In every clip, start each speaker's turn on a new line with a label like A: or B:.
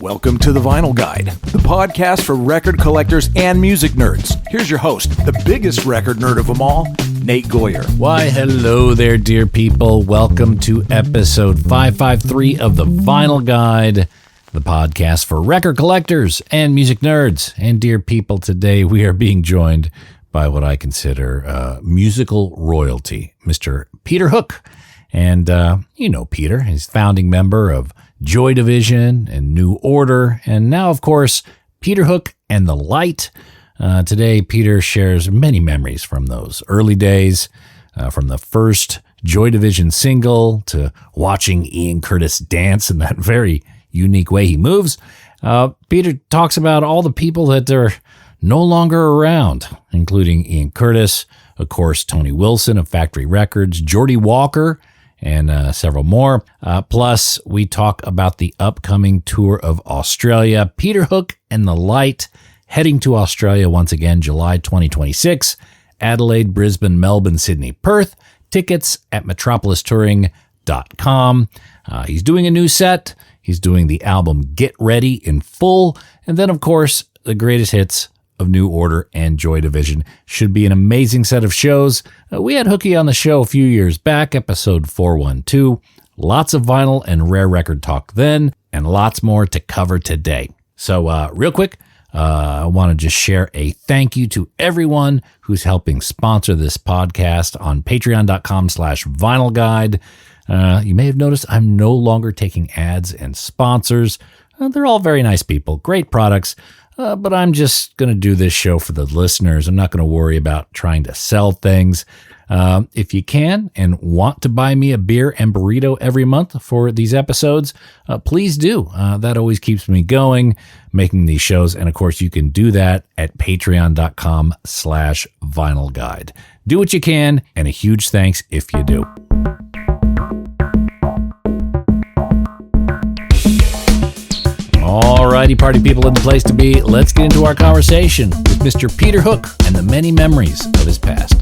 A: Welcome to The Vinyl Guide, the podcast for record collectors and music nerds. Here's your host, the biggest record nerd of them all, Nate Goyer.
B: Why, hello there, dear people. Welcome to episode 553 of The Vinyl Guide, the podcast for record collectors and music nerds. And dear people, today we are being joined by what I consider musical royalty, Mr. Peter Hook. And you know Peter, he's founding member of Joy Division and New Order, and now, of course, Peter Hook and the Light. Today, Peter shares many memories from those early days, from the first Joy Division single to watching Ian Curtis dance in that very unique way he moves. Peter talks about all the people that are no longer around, including Ian Curtis, of course, Tony Wilson of Factory Records, Geordie Walker, and several more. Plus, we talk about the upcoming tour of Australia. Peter Hook and the Light heading to Australia once again, July 2026. Adelaide, Brisbane, Melbourne, Sydney, Perth. Tickets at metropolistouring.com. He's doing a new set. He's doing the album Get Ready in full. And then, of course, the greatest hits of New Order and Joy Division. Should be an amazing set of shows. We had Hooky on the show a few years back, episode 412. Lots of vinyl and rare record talk then, and lots more to cover today. So real quick, I want to just share a thank you to everyone who's helping sponsor this podcast on patreon.com/vinylguide. You may have noticed I'm no longer taking ads and sponsors. They're all very nice people, great products. But I'm just going to do this show for the listeners. I'm not going to worry about trying to sell things. If you can and want to buy me a beer and burrito every month for these episodes, please do. That always keeps me going, making these shows. And of course, you can do that at patreon.com/vinylguide. Do what you can, and a huge thanks if you do. Alrighty, party people in the place to be. Let's get into our conversation with Mr. Peter Hook and the many memories of his past.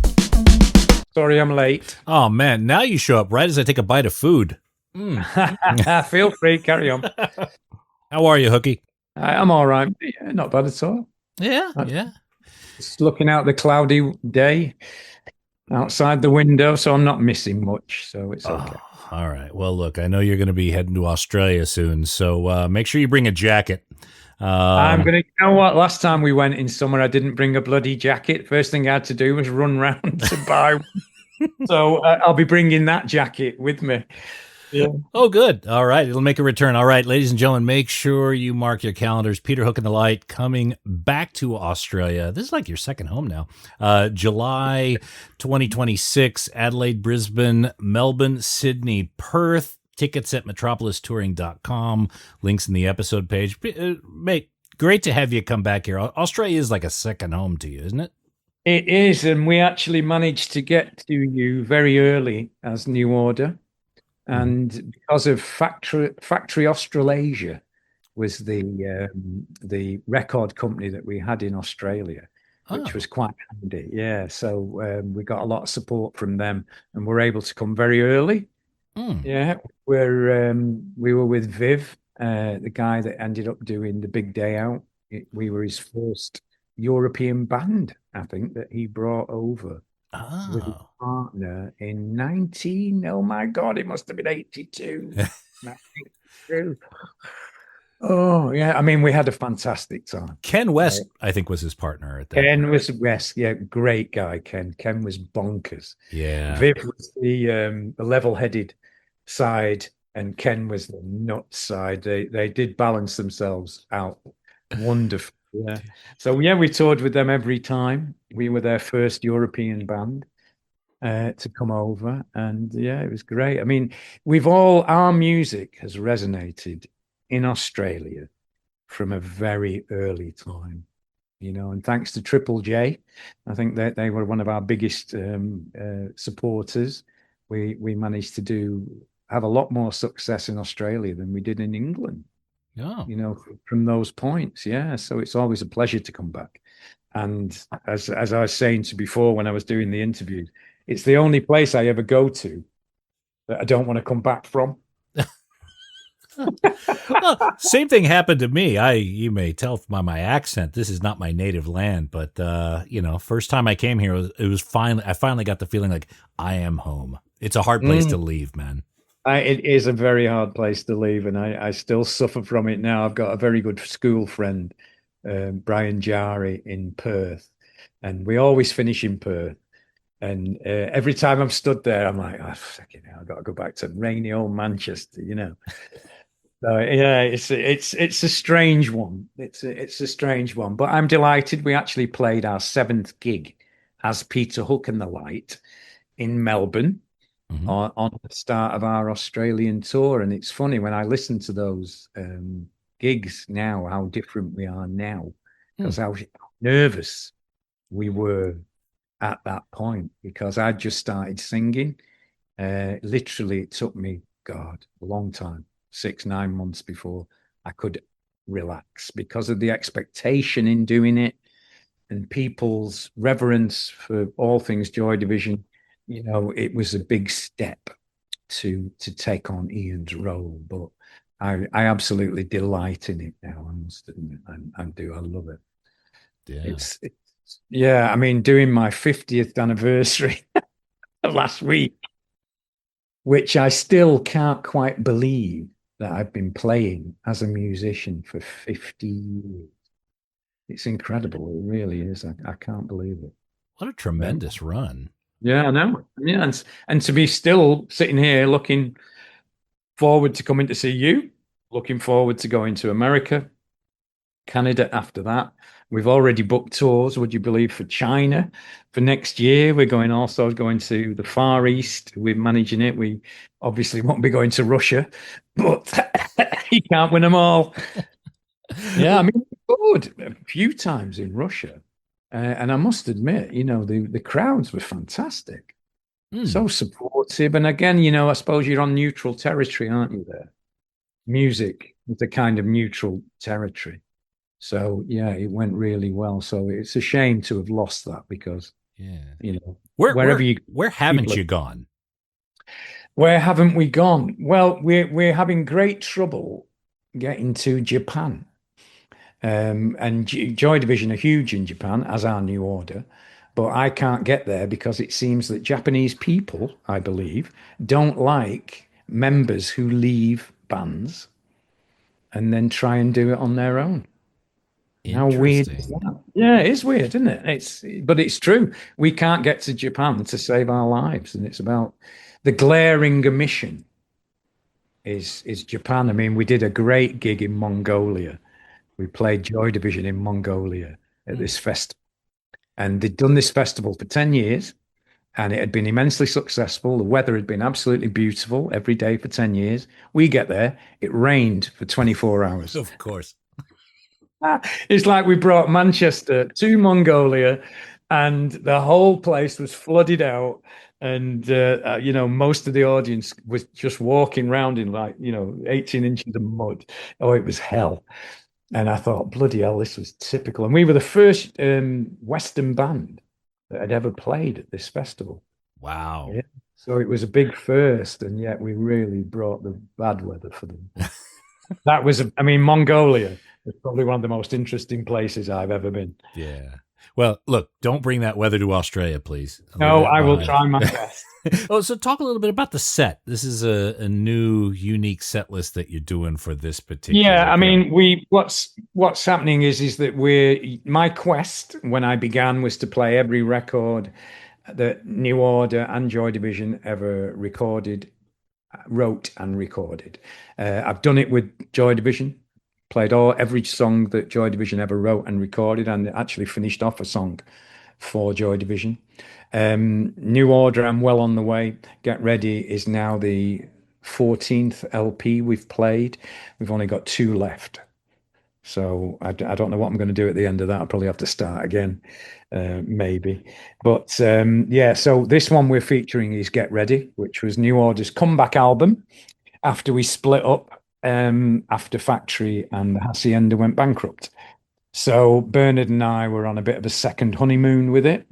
C: Sorry I'm late.
B: Oh, man. Now you show up right as I take a bite of food.
C: Feel free. Carry on.
B: How are you, Hooky?
C: I'm all right. Yeah, not bad at all.
B: Yeah.
C: Just looking out the cloudy day outside the window, so I'm not missing much, so it's okay.
B: All right. Well, look, I know you're going to be heading to Australia soon, so make sure you bring a jacket.
C: I'm going to, you know what? Last time we went in summer, I didn't bring a bloody jacket. First thing I had to do was run round to buy one. So I'll be bringing that jacket with me. Yeah.
B: Oh, good. All right. It'll make a return. All right, ladies and gentlemen, make sure you mark your calendars. Peter Hook and the Light coming back to Australia. This is like your second home now. July 2026, Adelaide, Brisbane, Melbourne, Sydney, Perth. Tickets at metropolistouring.com. Links in the episode page. Mate, great to have you come back here. Australia is like a second home to you, isn't it?
C: It is, and we actually managed to get to you very early as New Order. And because of Factory Australasia was the record company that we had in Australia, which was quite handy. Yeah, so we got a lot of support from them, and we're able to come very early. Yeah, we were with Viv, the guy that ended up doing the big day out. We were his first European band, I think, that he brought over. With his partner in oh my God, it must have been 82. 92. Oh, yeah. I mean, we had a fantastic time.
B: Ken West, I think, was his partner at that
C: Ken
B: point.
C: was West. Yeah, great guy, Ken. Ken was bonkers.
B: Yeah.
C: Viv was the level-headed side, and Ken was the nuts side. They did balance themselves out wonderfully. Yeah. So yeah, we toured with them every time. We were their first European band to come over, and yeah, it was great. I mean, our music has resonated in Australia from a very early time, you know, and thanks to Triple J, I think that they were one of our biggest supporters. We managed to have a lot more success in Australia than we did in England.
B: Oh.
C: You know, from those points. Yeah. So it's always a pleasure to come back. And as I was saying to before when I was doing the interview, it's the only place I ever go to that I don't want to come back from.
B: Well, same thing happened to me. You may tell by my accent, this is not my native land, but first time I came here, I finally got the feeling like I am home. It's a hard place to
C: Mm.
B: leave, man.
C: It is a very hard place to leave, and I still suffer from it now. I've got a very good school friend, Brian Jari in Perth, and we always finish in Perth. And every time I'm stood there, I'm like, oh, fucking hell, I've got to go back to rainy old Manchester. So yeah, it's a strange one. It's a strange one, but I'm delighted. We actually played our seventh gig as Peter Hook and the Light in Melbourne
B: Hmm.
C: on the start of our Australian tour. And it's funny when I listen to those gigs now, how different we are now,
B: Hmm.
C: because how nervous we were at that point because I just started singing. Literally, it took me, God, a long time, 6, 9 months before I could relax because of the expectation in doing it and people's reverence for all things Joy Division. It was a big step to take on Ian's role, but I absolutely delight in it now. I must admit, I do. I love it.
B: Yeah.
C: It's yeah. I mean, doing my 50th anniversary last week, which I still can't quite believe that I've been playing as a musician for 50 years. It's incredible. It really is. I can't believe it.
B: What a
C: Um,
B: tremendous run.
C: yeah, I know. Yeah, and to be still sitting here looking forward to coming to see you, looking forward to going to America, Canada after that. We've already booked tours, would you believe, for China for next year. We're also going to the Far East. We're managing it. We obviously won't be going to Russia, but you can't win them all. Yeah, I mean, we toured a few times in Russia. And I must admit, the crowds were fantastic,
B: Hmm.
C: so supportive. And again, I suppose you're on neutral territory, aren't you there? Music is a kind of neutral territory. So yeah, it went really well. So it's a shame to have lost that because,
B: Yeah. Where
C: wherever
B: where
C: you
B: where
C: people
B: haven't
C: are,
B: you gone?
C: where haven't we gone? Well, we're having great trouble getting to Japan. And Joy Division are huge in Japan, as our New Order. But I can't get there because it seems that Japanese people, I believe, don't like members who leave bands and then try and do it on their own. How weird is
B: Interesting.
C: that? Yeah, it is weird, isn't it? But it's true. We can't get to Japan to save our lives, and it's about the glaring omission is Japan. I mean, we did a great gig in Mongolia. We played Joy Division in Mongolia at
B: Hmm.
C: this festival, and they'd done this festival for 10 years, and it had been immensely successful. The weather had been absolutely beautiful every day for 10 years. We get there, it rained for 24 hours.
B: Of course.
C: It's like we brought Manchester to Mongolia and the whole place was flooded out. And, most of the audience was just walking around in 18 inches of mud. Oh, it was hell. And I thought, bloody hell, this was typical. And we were the first Western band that had ever played at this festival.
B: Wow.
C: Yeah. So it was a big first. And yet we really brought the bad weather for them. That was, I mean, Mongolia is probably one of the most interesting places I've ever been.
B: Yeah. Well, look, don't bring that weather to Australia, please. Leave
C: No,
B: that
C: I will
B: behind.
C: try my best.
B: Oh, so talk a little bit about the set. This is a new, unique set list that you're doing for this
C: Yeah,
B: particular
C: I
B: bill.
C: mean, what's happening is that my quest when I began was to play every record that New Order and Joy Division ever wrote and recorded. I've done it with Joy Division, played every song that Joy Division ever wrote and recorded, and actually finished off a song for Joy Division. New Order, I'm well on the way. Get Ready is now the 14th LP we've played. We've only got two left. So I don't know what I'm going to do at the end of that. I'll probably have to start again, maybe. But yeah, so this one we're featuring is Get Ready, which was New Order's comeback album after we split up after Factory and the Hacienda went bankrupt. So Bernard and I were on a bit of a second honeymoon with it.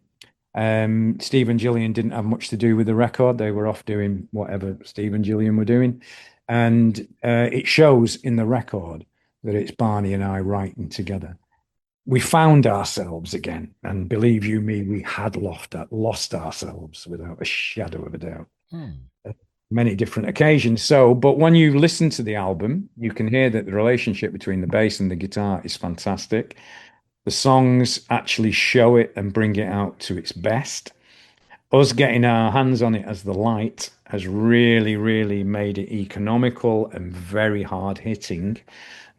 C: Steve and Gillian didn't have much to do with the record. They were off doing whatever Steve and Gillian were doing. And it shows in the record that it's Barney and I writing together. We found ourselves again, and believe you me, we had lost ourselves without a shadow of a doubt. Many different occasions. So, but when you listen to the album, you can hear that the relationship between the bass and the guitar is fantastic. The songs actually show it and bring it out to its best. Us getting our hands on it as the light has really, really made it economical and very hard hitting.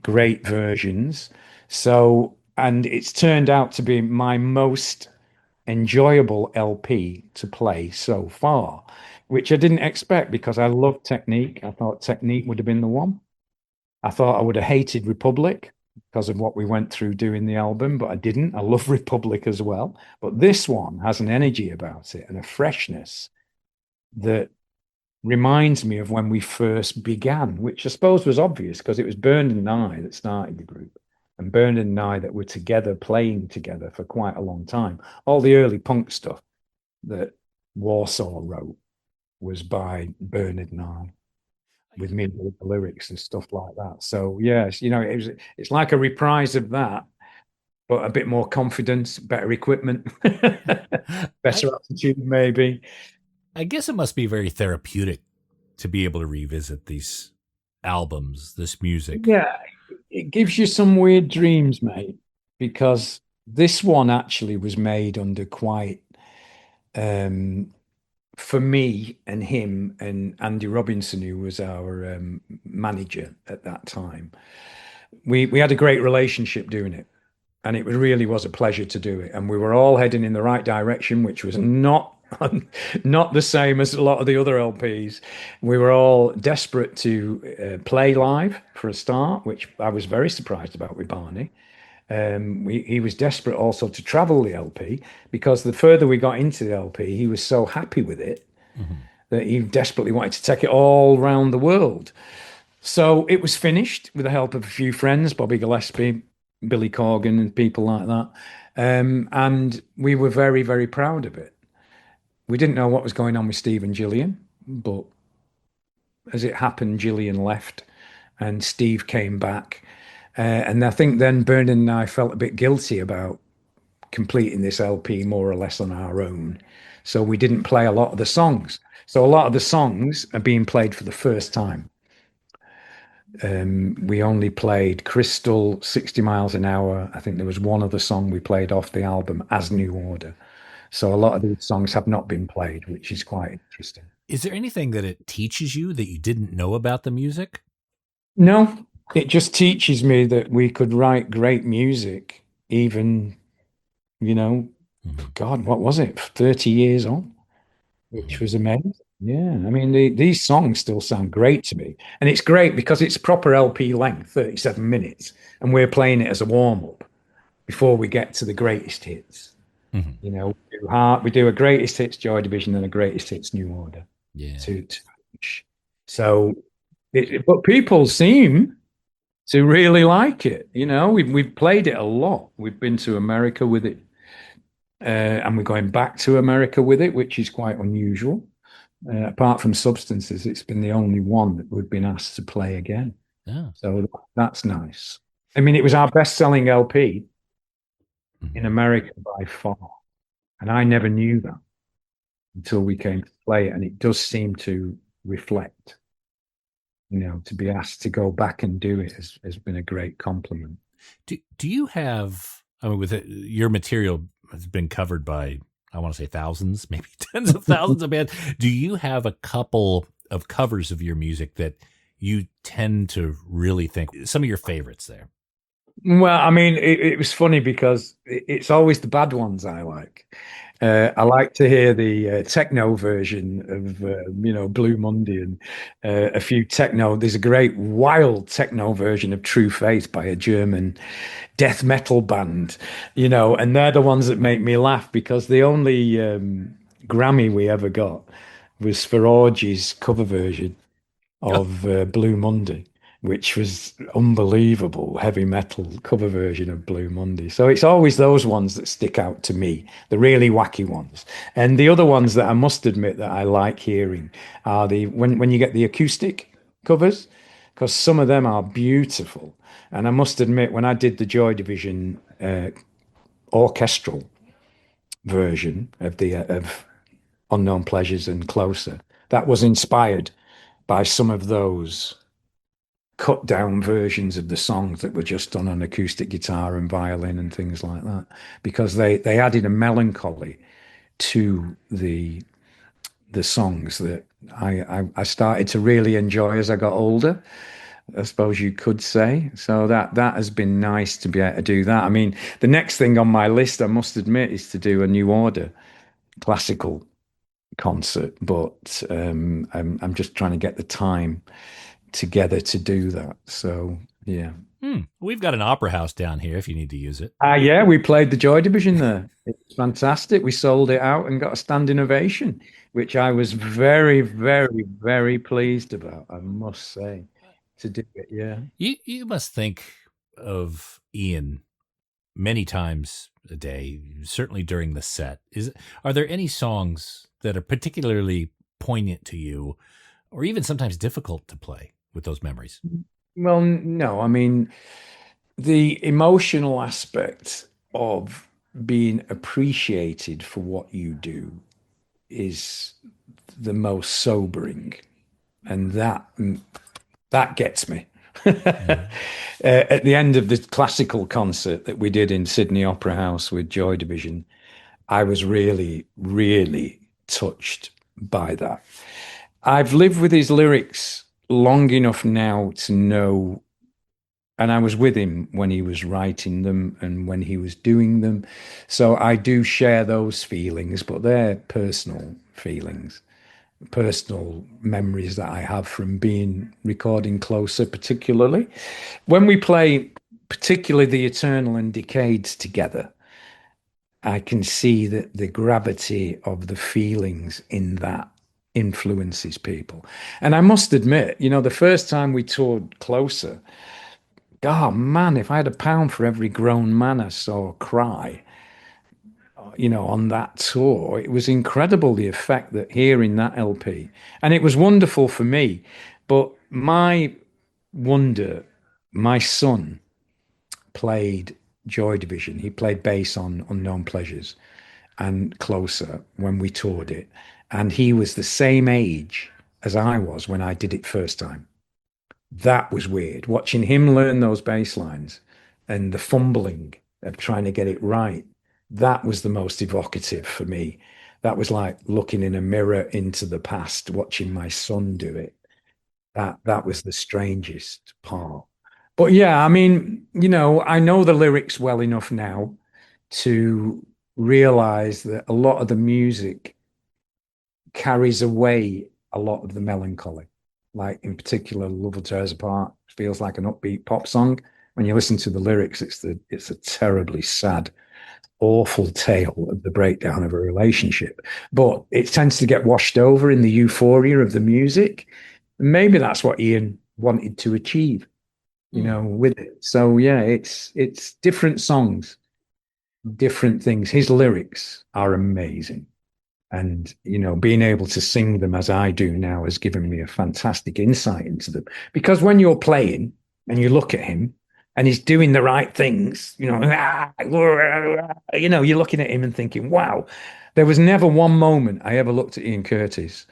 C: Great versions. So, and it's turned out to be my most enjoyable LP to play so far, which I didn't expect because I love Technique. I thought Technique would have been the one. I thought I would have hated Republic because of what we went through doing the album, but I didn't. I love Republic as well. But this one has an energy about it and a freshness that reminds me of when we first began, which I suppose was obvious because it was Bernard and I that started the group, and Bernard and I that were together playing together for quite a long time. All the early punk stuff that Warsaw wrote was by Bernard and I, with me with the lyrics and stuff like that. So yes, it's like a reprise of that, but a bit more confidence, better equipment, better attitude, maybe.
B: I guess it must be very therapeutic to be able to revisit these albums, this music.
C: Yeah, it gives you some weird dreams, mate, because this one actually was made under quite, for me and him and Andy Robinson, who was our manager at that time. We had a great relationship doing it. And it really was a pleasure to do it. And we were all heading in the right direction, which was not the same as a lot of the other LPs. We were all desperate to play live for a start, which I was very surprised about with Barney. He was desperate also to travel the LP because the further we got into the LP, he was so happy with it that he desperately wanted to take it all around the world. So it was finished with the help of a few friends, Bobby Gillespie, Billy Corgan and people like that. And we were very, very proud of it. We didn't know what was going on with Steve and Gillian, but as it happened, Gillian left and Steve came back. And I think then Bernard and I felt a bit guilty about completing this LP more or less on our own. So we didn't play a lot of the songs. So a lot of the songs are being played for the first time. We only played Crystal, 60 Miles an Hour. I think there was one other song we played off the album as New Order. So a lot of these songs have not been played, which is quite interesting.
B: Is there anything that it teaches you that you didn't know about the music?
C: No, it just teaches me that we could write great music, even, God, what was it? 30 years on, which was amazing. Yeah, I mean, these songs still sound great to me. And it's great because it's proper LP length, 37 minutes, and we're playing it as a warm-up before we get to the greatest hits. We do a greatest hits Joy Division and a greatest hits New Order.
B: Yeah.
C: So, but people seem to really like it. We've played it a lot. We've been to America with it, and we're going back to America with it, which is quite unusual. Apart from Substances, it's been the only one that we've been asked to play again.
B: Yeah.
C: So that's nice. I mean, it was our best-selling LP in America by far. And I never knew that until we came to play it. And it does seem to reflect, to be asked to go back and do it has been a great compliment.
B: Do you have, with your material has been covered by, I want to say thousands, maybe tens of thousands of bands. Do you have a couple of covers of your music that you tend to really think some of your favorites there?
C: Well, I mean, it was funny because it's always the bad ones I like. I like to hear the techno version of, Blue Monday and a few techno. There's a great wild techno version of True Faith by a German death metal band, and they're the ones that make me laugh because the only Grammy we ever got was for Orgy's cover version of Blue Monday, which was unbelievable heavy metal cover version of Blue Monday. So it's always those ones that stick out to me, the really wacky ones. And the other ones that I must admit that I like hearing are when you get the acoustic covers, because some of them are beautiful. And I must admit, when I did the Joy Division orchestral version of the of Unknown Pleasures and Closer, that was inspired by some of those cut down versions of the songs that were just done on acoustic guitar and violin and things like that, because they added a melancholy to the songs that I started to really enjoy as I got older, I suppose you could say. So that has been nice to be able to do that. I mean, the next thing on my list, I must admit, is to do a New Order classical concert, but I'm just trying to get the time together to do that. So yeah.
B: We've got an opera house down here if you need to use it.
C: Yeah, we played the Joy Division there. It's fantastic. We sold it out and got a standing ovation, which I was very, very, very pleased about, I must say, to do it. Yeah.
B: You must think of Ian many times a day, certainly during the set. Are there any songs that are particularly poignant to you, or even sometimes difficult to play with those memories?
C: Well, no, I mean, the emotional aspect of being appreciated for what you do is the most sobering, and that gets me. At the end of the classical concert that we did in Sydney Opera House with Joy Division, I was really, really touched by that. I've lived with his lyrics long enough now to know, and I was with him when he was writing them and when he was doing them. So I do share those feelings, but they're personal feelings, personal memories that I have from being recording Closer, particularly. When we play, particularly the Eternal and Decades together, I can see that the gravity of the feelings in that influences people. And I must admit, the first time we toured Closer, oh man, if I had £1 for every grown man I saw cry, on that tour, it was incredible, the effect that hearing that LP. And it was wonderful for me. But my son played Joy Division. He played bass on Unknown Pleasures and Closer when we toured it. And he was the same age as I was when I did it first time. That was weird. Watching him learn those bass lines and the fumbling of trying to get it right, that was the most evocative for me. That was like looking in a mirror into the past, watching my son do it. That was the strangest part. But yeah, I mean, I know the lyrics well enough now to realize that a lot of the music carries away a lot of the melancholy. Like in particular, Love Will Tear Us Apart feels like an upbeat pop song. When you listen to the lyrics, it's a terribly sad, awful tale of the breakdown of a relationship. But it tends to get washed over in the euphoria of the music. Maybe that's what Ian wanted to achieve, with it. So yeah, it's different songs, different things. His lyrics are amazing. And, being able to sing them as I do now has given me a fantastic insight into them. Because when you're playing and you look at him and he's doing the right things, you're looking at him and thinking, wow, there was never one moment I ever looked at Ian Curtis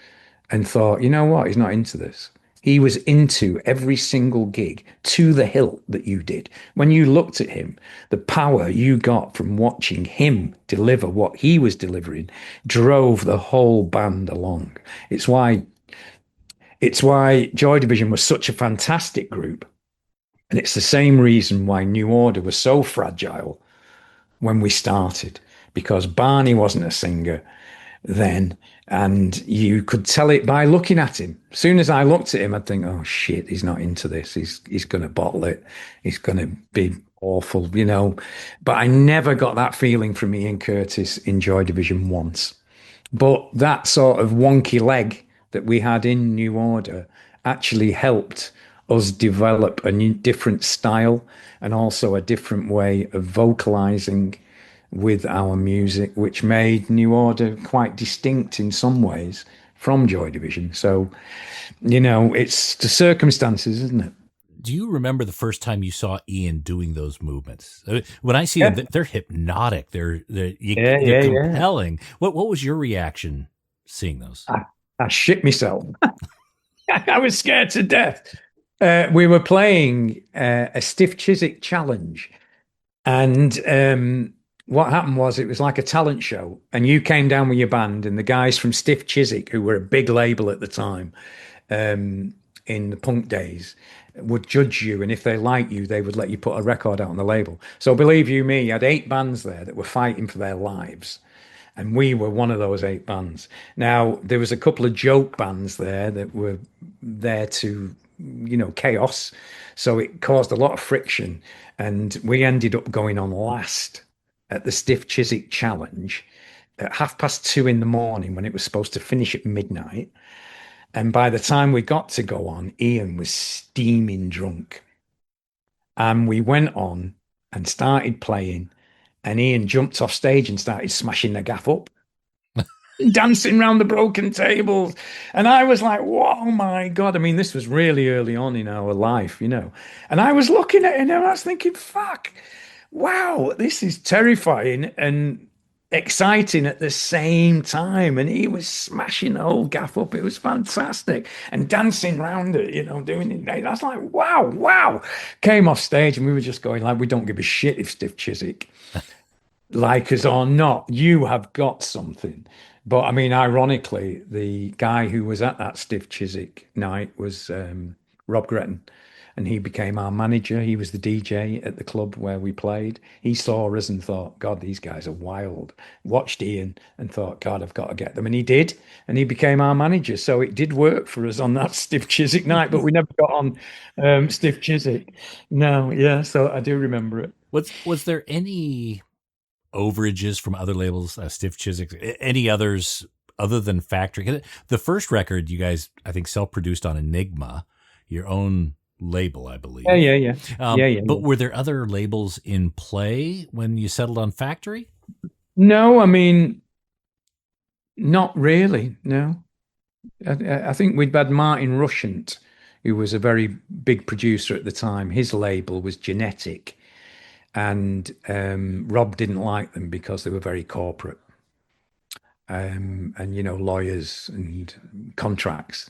C: and thought, you know what, he's not into this. He was into every single gig to the hilt that you did. When you looked at him, the power you got from watching him deliver what he was delivering drove the whole band along. It's why Joy Division was such a fantastic group. And it's the same reason why New Order was so fragile when we started, because Barney wasn't a singer then, and you could tell it by looking at him. As soon as I looked at him, I'd think, oh shit, he's not into this. He's going to bottle it. He's going to be awful, But I never got that feeling from Ian Curtis in Joy Division once. But that sort of wonky leg that we had in New Order actually helped us develop a different style and also a different way of vocalizing with our music, which made New Order quite distinct in some ways from Joy Division. So, it's the circumstances, isn't it?
B: Do you remember the first time you saw Ian doing those movements? When I see
C: Yeah.
B: them, they're hypnotic. They're
C: Yeah.
B: compelling. What was your reaction seeing those?
C: I shit myself. I was scared to death. We were playing a Stiff Chiswick challenge, and what happened was it was like a talent show, and you came down with your band, and the guys from Stiff Chiswick, who were a big label at the time, in the punk days, would judge you, and if they liked you, they would let you put a record out on the label. So believe you me, you had 8 bands there that were fighting for their lives. And we were one of those 8 bands. Now, there was a couple of joke bands there that were there to, chaos. So it caused a lot of friction. And we ended up going on last at the Stiff Chiswick Challenge at 2:30 in the morning when it was supposed to finish at midnight. And by the time we got to go on, Ian was steaming drunk. And we went on and started playing. And Ian jumped off stage and started smashing the gaff up, dancing around the broken tables. And I was like, oh my God. I mean, this was really early on in our life, And I was looking at it and I was thinking, fuck, wow, this is terrifying and exciting at the same time. And he was smashing the whole gaff up. It was fantastic. And dancing around it, doing it. I was like, wow. Came off stage and we were just going like, we don't give a shit if Stiff Chiswick like us or not, you have got something. But I mean, ironically, the guy who was at that Stiff Chiswick night was Rob Gretton, and he became our manager. He was the DJ at the club where we played. He saw us and thought, God, these guys are wild. Watched Ian and thought, God, I've got to get them. And he did, and he became our manager. So it did work for us on that Stiff Chiswick night, but we never got on Stiff Chiswick. No, yeah, so I do remember it.
B: Was there any overages from other labels, Stiff Chiswick, any others other than Factory? The first record you guys, I think, self-produced on Enigma, your own label, I believe.
C: Yeah.
B: But were there other labels in play when you settled on Factory?
C: No, I mean, not really. No, I think we'd had Martin Rushent, who was a very big producer at the time. His label was Genetic. And Rob didn't like them because they were very corporate, and lawyers and contracts.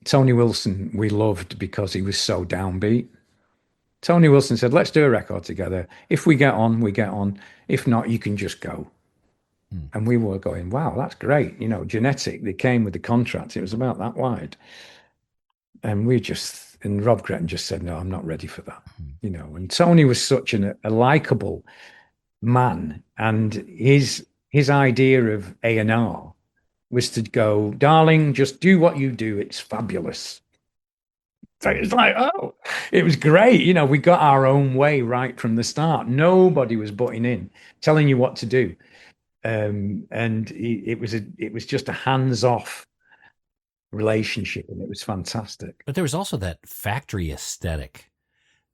C: Tony Wilson we loved because he was so downbeat. Tony Wilson said, "Let's do a record together. If we get on, we get on. If not, you can just go." And we were going, "Wow, that's great." Genetic. They came with the contract. It was about that wide, and and Rob Gretton just said, "No, I'm not ready for that." And Tony was such a likable man, and his idea of A&R was to go, "Darling, just do what you do. It's fabulous." So it was like, oh, it was great. We got our own way right from the start. Nobody was butting in, telling you what to do. And it was just a hands-off relationship, and it was fantastic.
B: But there was also that Factory aesthetic,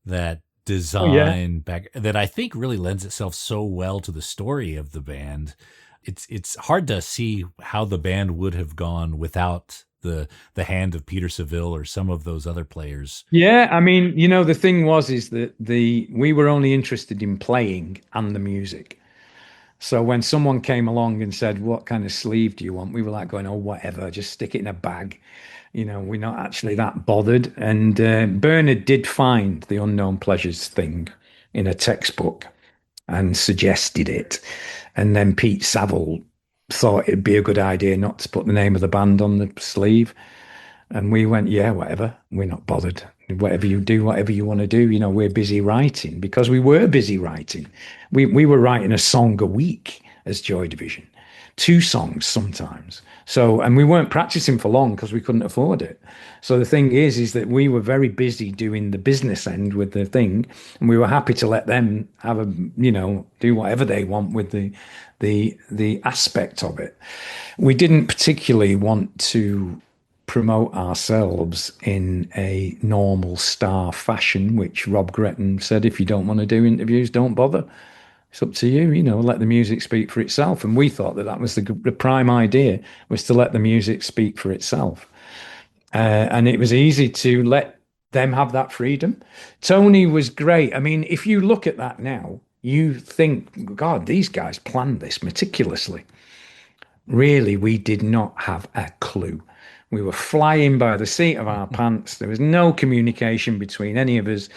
B: that design back that I think really lends itself so well to the story of the band. It's hard to see how the band would have gone without the hand of Peter Saville or some of those other players.
C: Yeah, I mean, the thing is that we were only interested in playing and the music. So when someone came along and said, "What kind of sleeve do you want?" we were like going, "Oh, whatever, just stick it in a bag." We're not actually that bothered. And Bernard did find the Unknown Pleasures thing in a textbook and suggested it. And then Pete Saville thought it'd be a good idea not to put the name of the band on the sleeve. And we went, yeah, whatever. We're not bothered. Whatever you do, whatever you want to do. We're busy writing, because we were busy writing. We were writing a song a week as Joy Division, 2 songs sometimes. So, and we weren't practicing for long because we couldn't afford it. So the thing is that we were very busy doing the business end with the thing, and we were happy to let them have do whatever they want with the aspect of it. We didn't particularly want to promote ourselves in a normal star fashion, which Rob Gretton said, if you don't want to do interviews, don't bother. it's up to you, let the music speak for itself. And we thought that was the prime idea, was to let the music speak for itself. And it was easy to let them have that freedom. Tony was great. I mean, if you look at that now, you think, God, these guys planned this meticulously. Really, we did not have a clue. We were flying by the seat of our pants. There was no communication between any of us.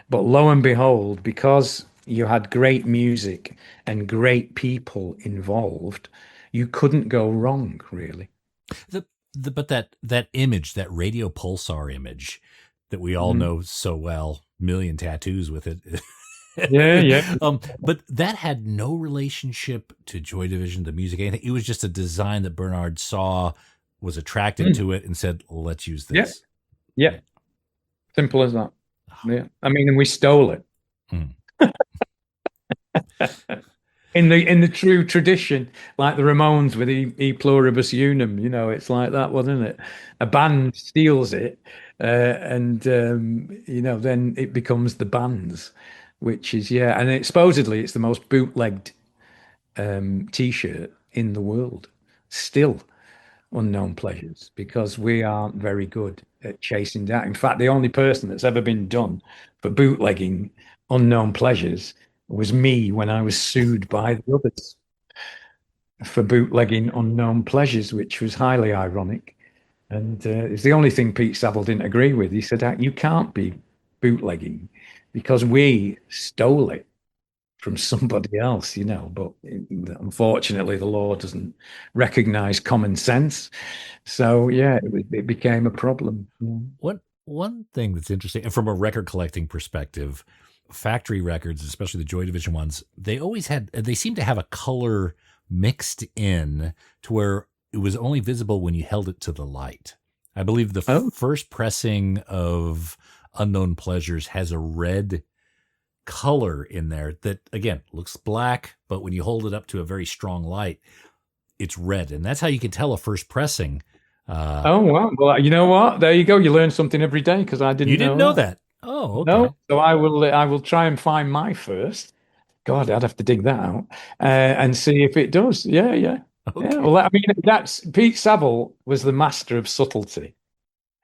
C: But lo and behold, because you had great music and great people involved, you couldn't go wrong, really.
B: But that image, that radio pulsar image that we all know so well, million tattoos with it.
C: Yeah.
B: But that had no relationship to Joy Division, the music, anything. It was just a design that Bernard saw, was attracted to it, and said, let's use this.
C: Yeah. Simple as that. Yeah. I mean, and we stole it. In the true tradition, like the Ramones with E Pluribus Unum, it's like that, wasn't it? A band steals it, and then it becomes the band's, which is, and supposedly it's the most bootlegged T-shirt in the world, still. Unknown Pleasures, because we aren't very good at chasing down. In fact, the only person that's ever been done for bootlegging Unknown Pleasures was me when I was sued by the others for bootlegging Unknown Pleasures, which was highly ironic. And it's the only thing Pete Saville didn't agree with. He said, you can't be bootlegging because we stole it from somebody else, but unfortunately the law doesn't recognize common sense. So it became a problem.
B: One thing that's interesting, and from a record collecting perspective, factory records, especially the Joy Division ones, they seem to have a color mixed in to where it was only visible when you held it to the light. I believe the first pressing of Unknown Pleasures has a red color in there that, again, looks black, but when you hold it up to a very strong light, it's red. And that's how you can tell a first pressing.
C: Oh, wow. Well, you know what? There you go. You learn something every day, because I didn't know.
B: You didn't know that? Oh, okay.
C: No. So I will try and find my first. God, I'd have to dig that out and see if it does. Yeah.
B: Okay.
C: Yeah. Well, I mean, that's Pete Saville was the master of subtlety.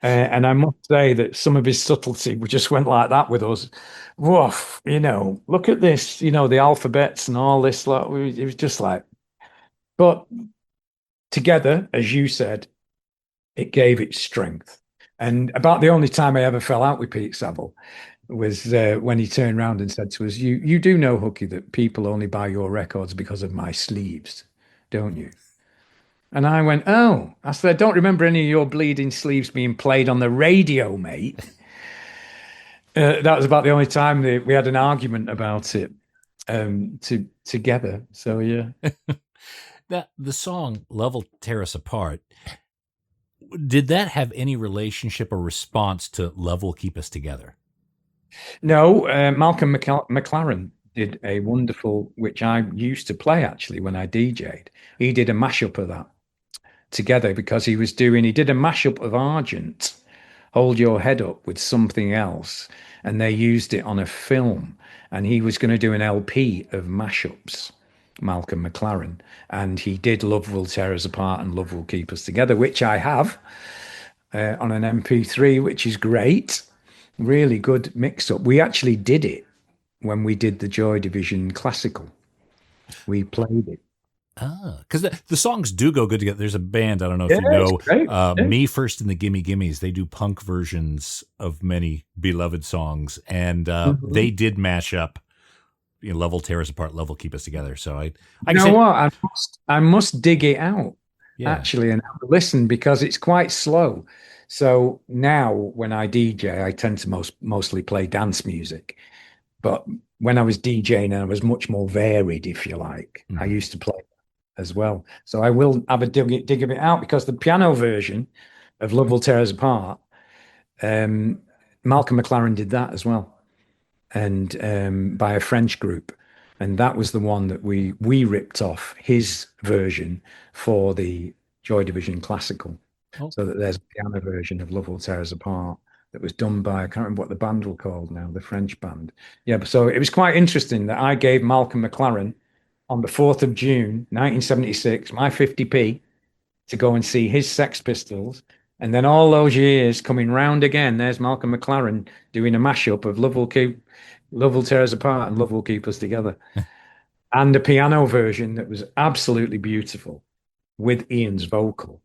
C: And I must say that some of his subtlety just went like that with us. Woof, look at this, the alphabets and all this. It was just like, but together, as you said, it gave it strength. And about the only time I ever fell out with Pete Saville was when he turned around and said to us, you do know, Hooky, that people only buy your records because of my sleeves, don't you? And I went, oh. I said, I don't remember any of your bleeding sleeves being played on the radio, mate. That was about the only time we had an argument about it together. So, yeah.
B: The song Love Will Tear Us Apart, did that have any relationship or response to Love Will Keep Us Together?
C: No, Malcolm McLaren did a wonderful, which I used to play actually when I DJ'd. He did a mashup of that together because he did a mashup of Argent, Hold Your Head Up, with something else, and they used it on a film, and he was going to do an LP of mashups, Malcolm McLaren, and he did Love Will Tear Us Apart and Love Will Keep Us Together, which I have on an MP3, which is great. Really good mix-up. We actually did it when we did the Joy Division Classical. We played it.
B: Because the songs do go good together. There's a band, I don't know if you know, Me First and the Gimme Gimmes. They do punk versions of many beloved songs, and they did mash up, Love Will Tear Us Apart, Love Will Keep Us Together. So
C: I must dig it out actually and have a listen, because it's quite slow. So now when I DJ, I tend to mostly play dance music. But when I was DJing, I was much more varied, if you like. I used to play as well. So I will have a dig of it out, because the piano version of Love Will Tear Us Apart, Malcolm McLaren did that as well, and by a French group. And that was the one that we ripped off his version for the Joy Division Classical. So that there's a piano version of Love Will Tear Us Apart that was done by, I can't remember what the band were called now, the French band. Yeah, but so it was quite interesting that I gave Malcolm McLaren on the 4th of June, 1976, my 50p to go and see his Sex Pistols. And then all those years coming round again, there's Malcolm McLaren doing a mashup of Love Will Tear Us Apart and Love Will Keep Us Together. And a piano version that was absolutely beautiful with Ian's vocal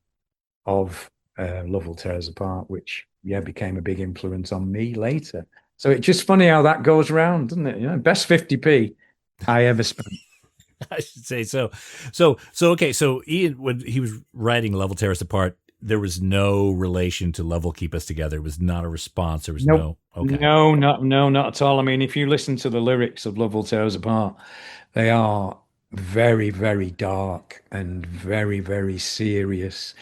C: of Love Will Tear Us Apart, which, yeah, became a big influence on me later. So it's just funny how that goes around, doesn't it? You know, best 50p I ever spent.
B: I should say so. So okay. So Ian, when he was writing "Level Tear Us Apart," there was no relation to "Level Keep Us Together." It was not a response. There was
C: Nope.
B: Okay.
C: No, not at all. I mean, if you listen to the lyrics of Love Will Tear Us Apart, they are very, very dark and very, very serious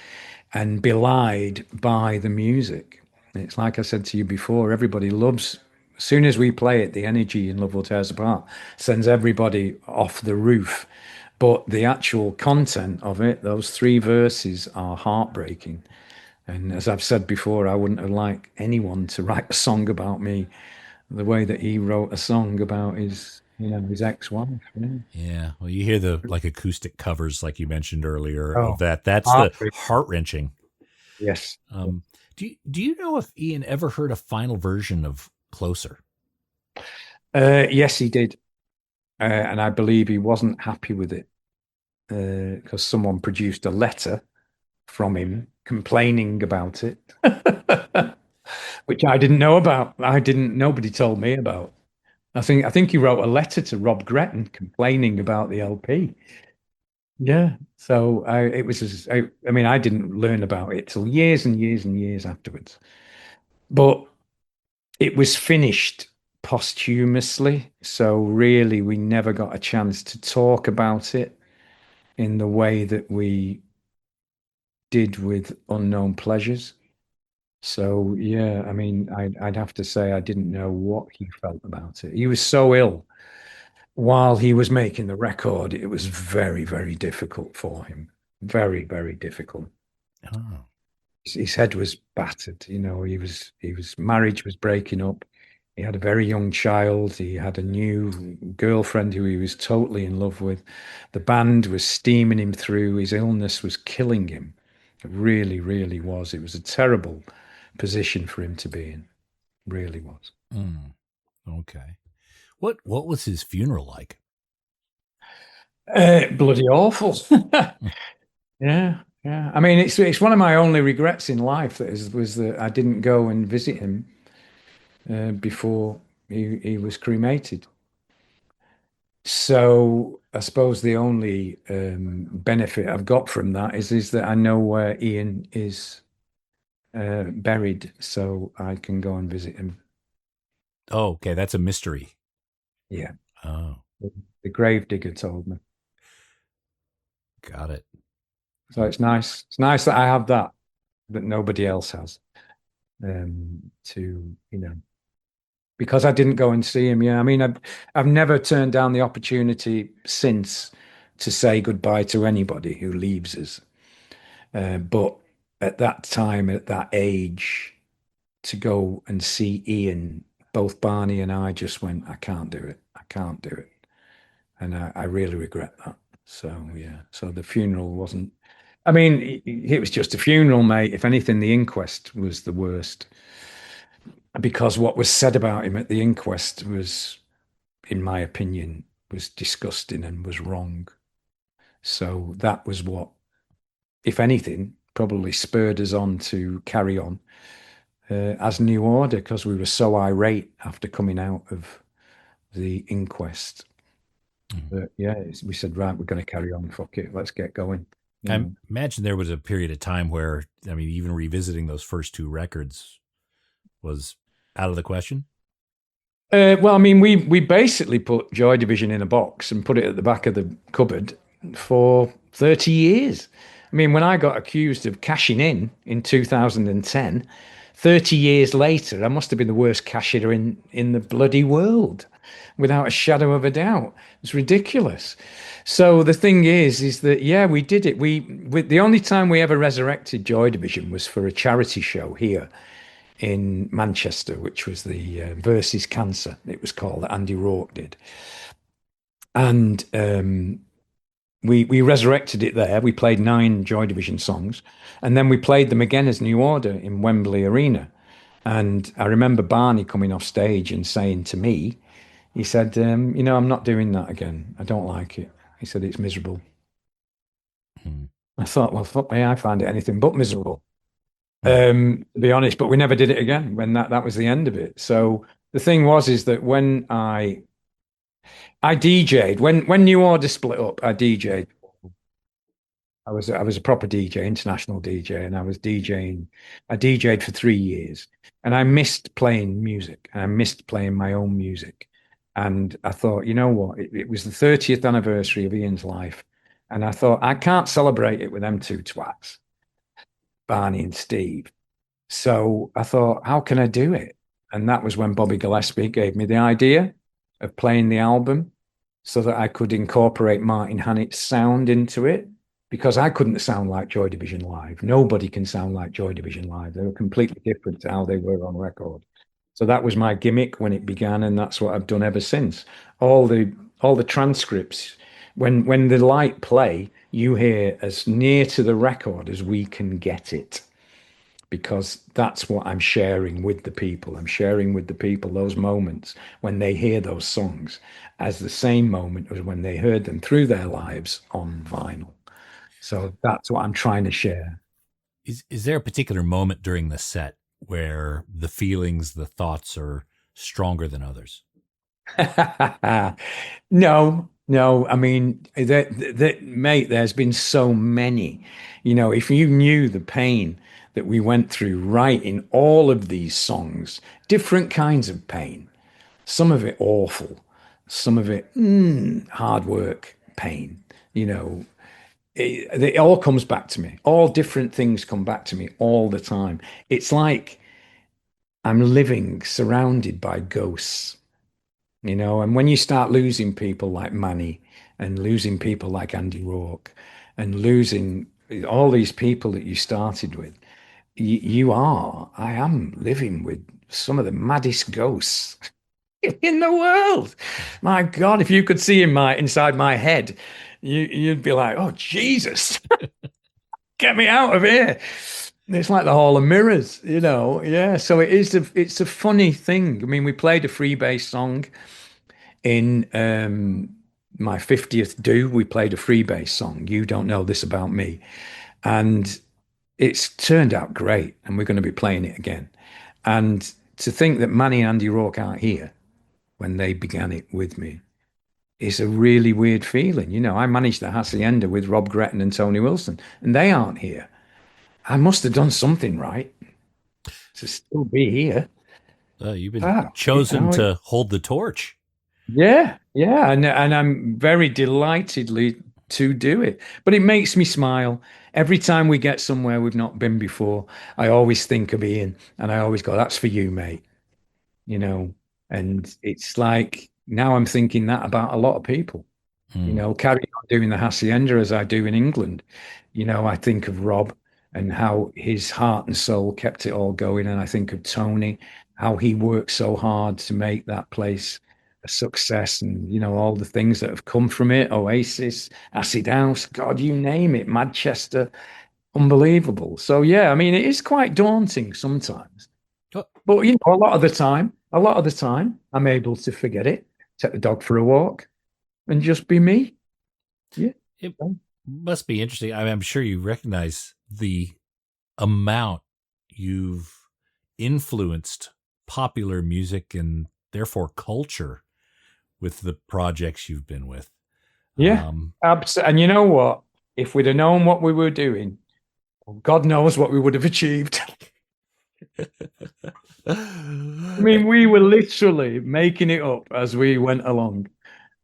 C: and belied by the music. It's like I said to you before, everybody loves, as soon as we play it, the energy in Love Will Tear Us Apart sends everybody off the roof. But the actual content of it, those three verses are heartbreaking. And as I've said before, I wouldn't have liked anyone to write a song about me the way that he wrote a song about his ex-wife. Yeah.
B: Yeah. Well, you hear the like acoustic covers, like you mentioned earlier, of
C: Oh,
B: that. That's the
C: heartbreaking.
B: heart wrenching.
C: Yes.
B: Do you know if Ian ever heard a final version of "Closer"?
C: Yes, he did. And I believe he wasn't happy with it because someone produced a letter from him complaining about it, which I didn't know about. Nobody told me about. I think he wrote a letter to Rob Gretton complaining about the LP. Yeah. So it was, I mean, I didn't learn about it till years and years and years afterwards. But it was finished posthumously. So really, we never got a chance to talk about it in the way that we did with Unknown Pleasures. So yeah, I mean, I'd have to say I didn't know what he felt about it. He was so ill while he was making the record. It was very, very difficult for him. Very, very difficult.
B: Oh.
C: His head was battered. He was marriage was breaking up. He had a very young child. He had a new girlfriend who he was totally in love with. The band was steaming him through. His illness was killing him. It really, really was. It was a terrible position for him to be in. Really was.
B: Okay. What was his funeral like?
C: Bloody awful. Yeah, yeah. I mean, it's one of my only regrets in life was that I didn't go and visit him before he was cremated. So I suppose the only benefit I've got from that is that I know where Ian is buried, so I can go and visit him.
B: Oh, okay. That's a mystery.
C: Yeah,
B: Oh,
C: the grave digger told me.
B: got it.
C: So it's nice. It's nice that I have that nobody else has. To because I didn't go and see him. Yeah, I mean, I've never turned down the opportunity since to say goodbye to anybody who leaves us. But at that time, at that age, to go and see Ian, both Barney and I just went, I can't do it. I can't do it. And I really regret that. So, yeah. So the funeral wasn't, I mean, it was just a funeral, mate. If anything, the inquest was the worst because what was said about him at the inquest was, in my opinion, was disgusting and was wrong. So that was what, if anything, probably spurred us on to carry on as New Order because we were so irate after coming out of the inquest. But yeah, we said, right, we're going to carry on. Fuck it, let's get going.
B: I imagine there was a period of time where, I mean, even revisiting those first two records was out of the question.
C: Well, I mean, we basically put Joy Division in a box and put it at the back of the cupboard for 30 years. I mean, when I got accused of cashing in 2010, 30 years later, I must have been the worst cashier in the bloody world, without a shadow of a doubt. It's ridiculous. So the thing is that yeah, we did it. The only time we ever resurrected Joy Division was for a charity show here in Manchester, which was the Versus Cancer, it was called, that Andy Rourke did. And we resurrected it there. We played 9 Joy Division songs, and then we played them again as New Order in Wembley Arena. And I remember Barney coming off stage and saying to me, he said, I'm not doing that again. I don't like it. He said, it's miserable. I thought, well, fuck me, I find it anything but miserable, to be honest. But we never did it again when that was the end of it. So the thing is that when I DJ'd, when New Order split up, I DJ'd. I was a proper DJ, international DJ, and I was DJing. I DJ'd for 3 years, and I missed playing music, and I missed playing my own music. And I thought, you know what? It was the 30th anniversary of Ian's life, and I thought I can't celebrate it with them two twats, Barney and Steve. So I thought, how can I do it? And that was when Bobby Gillespie gave me the idea of playing the album so that I could incorporate Martin Hannett's sound into it, because I couldn't sound like Joy Division live. Nobody can sound like Joy Division live. They were completely different to how they were on record. So that was my gimmick when it began, and that's what I've done ever since. All the transcripts, when the light play, you hear as near to the record as we can get it, because that's what I'm sharing with the people. I'm sharing with the people those moments when they hear those songs as the same moment as when they heard them through their lives on vinyl. So that's what I'm trying to share.
B: Is there a particular moment during the set where the feelings, the thoughts are stronger than others?
C: No. I mean, mate, there's been so many. If you knew the pain that we went through writing all of these songs, different kinds of pain, some of it awful, some of it hard work, pain, it all comes back to me. All different things come back to me all the time. It's like I'm living surrounded by ghosts, and when you start losing people like Manny and losing people like Andy Rourke and losing all these people that you started with, I am living with some of the maddest ghosts in the world. My God, if you could see inside my head, you'd be like, oh, Jesus, get me out of here. It's like the Hall of Mirrors, Yeah. So it's a funny thing. I mean, we played a freebase song in my 50th do. We played a freebase song, You Don't Know This About Me. And it's turned out great. And we're going to be playing it again. And to think that Manny and Andy Rourke aren't here when they began it with me is a really weird feeling. I managed the Hacienda with Rob Gretton and Tony Wilson, and they aren't here. I must have done something right to still be here.
B: You've been chosen to hold the torch.
C: Yeah, and I'm very delightedly to do it. But it makes me smile. Every time we get somewhere we've not been before, I always think of Ian, and I always go, that's for you, mate. And it's like, now I'm thinking that about a lot of people, carrying on doing the Hacienda as I do in England. I think of Rob and how his heart and soul kept it all going. And I think of Tony, how he worked so hard to make that place a success, and, all the things that have come from it, Oasis, Acid House, God, you name it, Manchester, unbelievable. So, yeah, I mean, it is quite daunting sometimes. But, a lot of the time, I'm able to forget it, take the dog for a walk, and just be me. Yeah.
B: It must be interesting. I mean, I'm sure you recognize the amount you've influenced popular music and therefore culture with the projects you've been with.
C: Yeah, absolutely. And you know what? If we'd have known what we were doing, God knows what we would have achieved. I mean, we were literally making it up as we went along,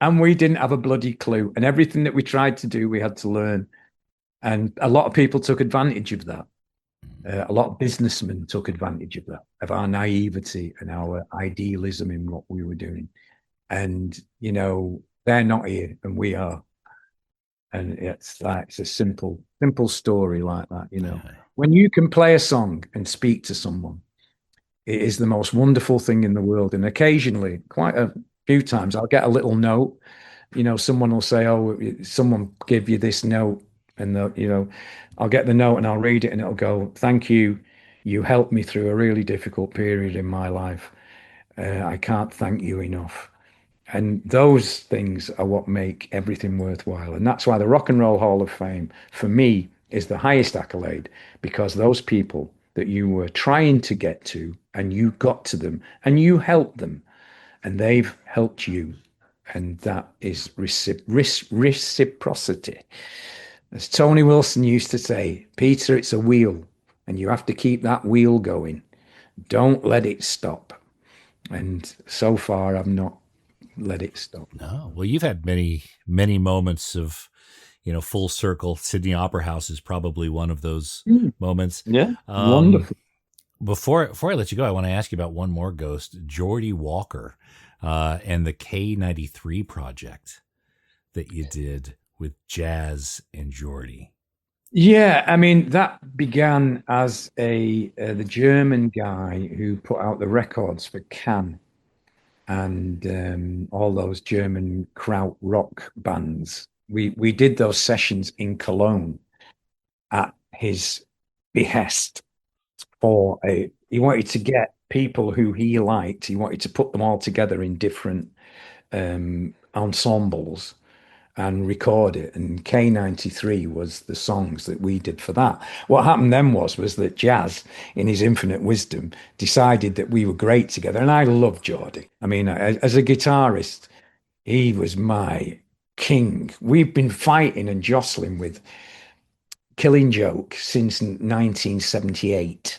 C: and we didn't have a bloody clue. And everything that we tried to do, we had to learn. And a lot of people took advantage of that. A lot of businessmen took advantage of that, of our naivety and our idealism in what we were doing. And, they're not here and we are. And it's a simple story like that, When you can play a song and speak to someone It is the most wonderful thing in the world. And occasionally, quite a few times, I'll get a little note. Someone will say, "Oh, someone give you this note," and I'll get the note and I'll read it, and it'll go, "Thank you. You helped me through a really difficult period in my life. I can't thank you enough." And those things are what make everything worthwhile. And that's why the Rock and Roll Hall of Fame, for me, is the highest accolade, because those people that you were trying to get to and you got to them and you helped them and they've helped you. And that is reciprocity. As Tony Wilson used to say, Peter, it's a wheel and you have to keep that wheel going. Don't let it stop. And so far, I've not let it stop.
B: No. Well, you've had many, many moments of, full circle. Sydney Opera House is probably one of those moments.
C: Yeah. Wonderful.
B: Before I let you go, I want to ask you about one more ghost, Geordie Walker, and the K93 project that you did with Jazz and Geordie.
C: Yeah, I mean, that began as the German guy who put out the records for Can and all those German kraut rock bands. We did those sessions in Cologne at his behest. He wanted to get people who he liked. He wanted to put them all together in different ensembles and record it. And K93 was the songs that we did for that. What happened then was that Jazz, in his infinite wisdom, decided that we were great together. And I love Geordie. I mean, as a guitarist, he was my king. We've been fighting and jostling with Killing Joke since 1978.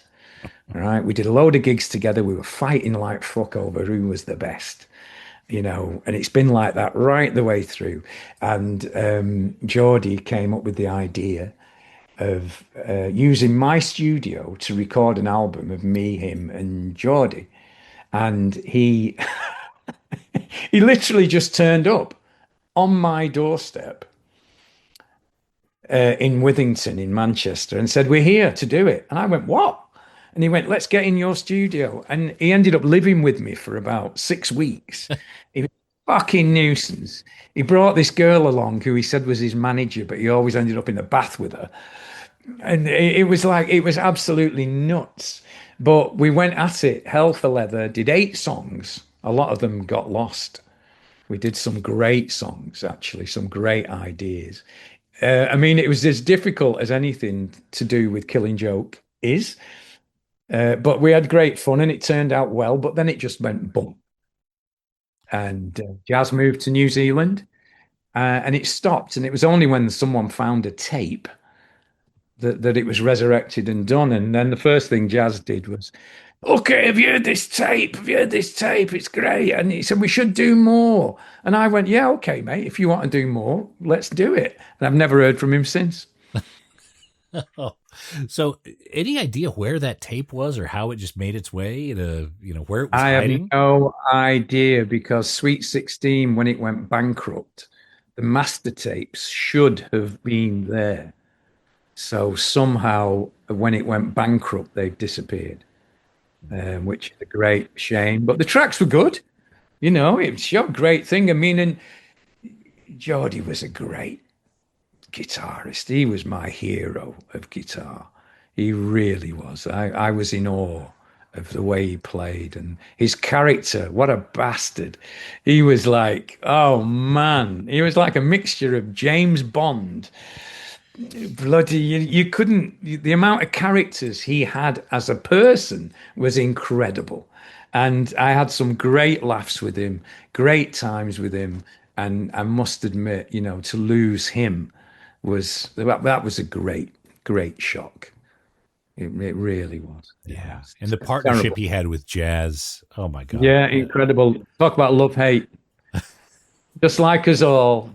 C: All right. We did a load of gigs together. We were fighting like fuck over who was the best. And it's been like that right the way through. And Geordie came up with the idea of using my studio to record an album of me, him, and Geordie. And he he literally just turned up on my doorstep in Withington in Manchester and said, "We're here to do it." And I went, "What?" And he went, "Let's get in your studio." And he ended up living with me for about 6 weeks. He was a fucking nuisance. He brought this girl along who he said was his manager, but he always ended up in the bath with her. And it was absolutely nuts. But we went at it, hell for leather, did 8 songs. A lot of them got lost. We did some great songs, actually, some great ideas. I mean, it was as difficult as anything to do with Killing Joke is. But we had great fun and it turned out well, but then it just went boom. And Jazz moved to New Zealand and it stopped. And it was only when someone found a tape that it was resurrected and done. And then the first thing Jazz did was, "Okay, have you heard this tape? Have you heard this tape? It's great." And he said, "We should do more." And I went, "Yeah, okay, mate. If you want to do more, let's do it." And I've never heard from him since.
B: Oh. So, any idea where that tape was, or how it just made its way to, where it was hiding?
C: I have no idea, because Sweet 16, when it went bankrupt, the master tapes should have been there. So somehow, when it went bankrupt, they've disappeared, which is a great shame. But the tracks were good. It was a great thing. I mean, and Geordie was a great guitarist. He was my hero of guitar. He really was. I was in awe of the way he played and his character. What a bastard. He was like, oh man, he was like a mixture of James Bond. Bloody, you couldn't, the amount of characters he had as a person was incredible. And I had some great laughs with him, great times with him. And I must admit, to lose him that was a great shock. It really was.
B: Yeah. And the partnership terrible. He had with Jazz. Oh my God.
C: Yeah, incredible. Talk about love-hate. Just like us all.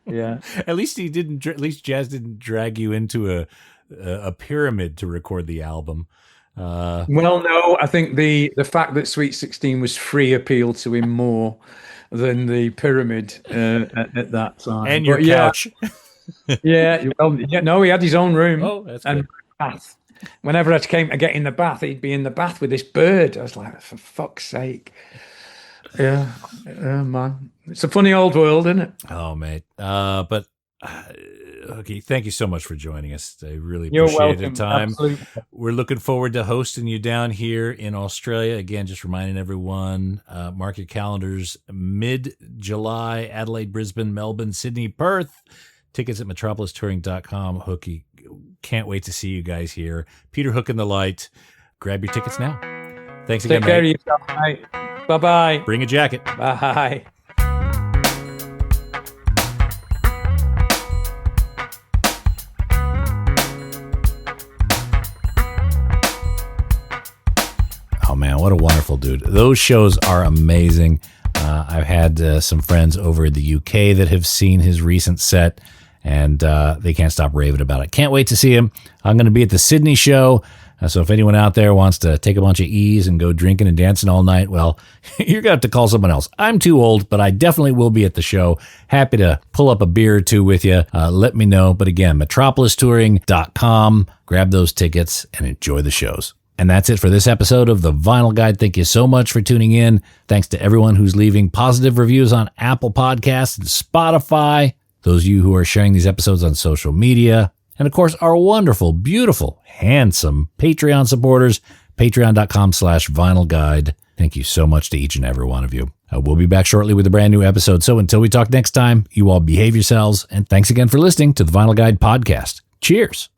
C: Yeah.
B: At least Jazz didn't drag you into a pyramid to record the album.
C: Well, no, I think the fact that Sweet 16 was free appealed to him more than the pyramid at that time.
B: And your couch.
C: Yeah. Well, no, he had his own room.
B: Oh, that's
C: and
B: good.
C: Bath. whenever I came to get in the bath, he'd be in the bath with this bird. I was like, for fuck's sake. Yeah, man. It's a funny old world, isn't it?
B: Oh, mate. But Hooky, thank you so much for joining us. I really
C: You're
B: appreciate
C: welcome.
B: the time.
C: Absolutely.
B: We're looking forward to hosting you down here in Australia. Again, just reminding everyone, mark your calendars, mid-July, Adelaide, Brisbane, Melbourne, Sydney, Perth. Tickets at metropolistouring.com. Hooky, can't wait to see you guys here. Peter Hook and the Light. Grab your tickets now. Thanks again,
C: Take care
B: mate.
C: of yourself, mate. Bye-bye.
B: Bring a jacket.
C: Bye.
B: Oh, man, what a wonderful dude. Those shows are amazing. I've had some friends over in the UK that have seen his recent set, and they can't stop raving about it. Can't wait to see him. I'm going to be at the Sydney show. So if anyone out there wants to take a bunch of E's and go drinking and dancing all night, well, you're going to have to call someone else. I'm too old, but I definitely will be at the show. Happy to pull up a beer or two with you. Let me know. But again, metropolistouring.com. Grab those tickets and enjoy the shows. And that's it for this episode of The Vinyl Guide. Thank you so much for tuning in. Thanks to everyone who's leaving positive reviews on Apple Podcasts and Spotify. Those of you who are sharing these episodes on social media. And of course, our wonderful, beautiful, handsome Patreon supporters, patreon.com/vinyl guide. Thank you so much to each and every one of you. We'll be back shortly with a brand new episode. So until we talk next time, you all behave yourselves. And thanks again for listening to the Vinyl Guide podcast. Cheers.